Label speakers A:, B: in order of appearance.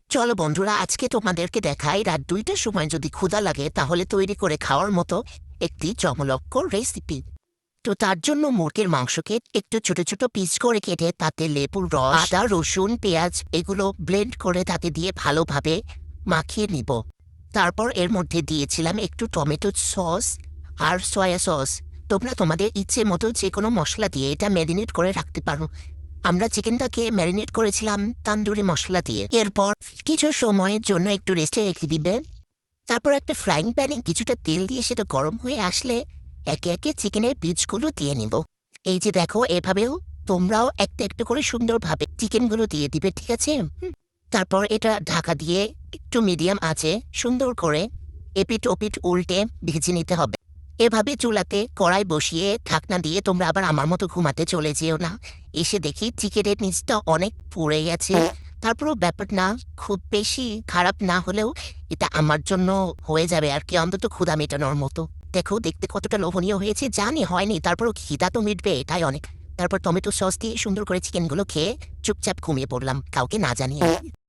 A: চলো বন্ধুরা, আজকে তোমাদেরকে দেখাই রাত 2টার সময় যদি ক্ষুধা লাগে তাহলে তৈরি করে খাওয়ার মতো একটি চমলক্ষ রেসিপি। তো তার জন্য মুরগির মাংসকে একটু ছোট ছোট পিস করে কেটে তাতে লেবুর রস, আদা, রসুন, পেঁয়াজ এগুলো ব্লেন্ড করে তাতে দিয়ে ভালোভাবে মাখিয়ে নিব। তারপর এর মধ্যে দিয়েছিলাম একটু টমেটো সস আর সয়া সস। তোমরা তোমাদের ইচ্ছে মতো যে কোনো মশলা দিয়ে এটা ম্যারিনেট করে রাখতে পারো। আমরা চিকেনটাকে ম্যারিনেট করেছিলাম তান্দুরি মশলা দিয়ে। এরপর কিছু সময়ের জন্য একটু রেস্টে রেখে দিবে। তারপর একটা ফ্রাইং প্যানে কিছুটা তেল দিয়ে সেটা গরম হয়ে আসলে একে একে চিকেনের পিসগুলো দিয়ে নিব। এই যে দেখো, এভাবেও তোমরাও একটা একটা করে সুন্দরভাবে চিকেনগুলো দিয়ে দিবে, ঠিক আছে? তারপর এটা ঢাকা দিয়ে একটু মিডিয়াম আঁচে সুন্দর করে এপিট ওপিট উল্টে ভেজে নিতে হবে। এভাবে চুলাতে কড়াই বসিয়ে ঢাকনা দিয়ে তোমরা আবার আমার মতো ঘুমাতে চলে যেও না। এসে দেখি চিকেনের নিচটা অনেক পুড়ে গেছে। তারপরও ব্যাপার না, খুব বেশি খারাপ না হলেও এটা আমার জন্য হয়ে যাবে আর কি, অন্তত ক্ষুধা মেটানোর মতো। দেখো দেখতে কতটা লোভনীয় হয়েছে, জানি হয়নি, তারপরও খিদা তো মিটবে, এটাই অনেক। তারপর টমেটো সস দিয়ে সুন্দর করে চিকেনগুলো খেয়ে চুপচাপ ঘুমিয়ে পড়লাম, কাউকে না জানিয়ে।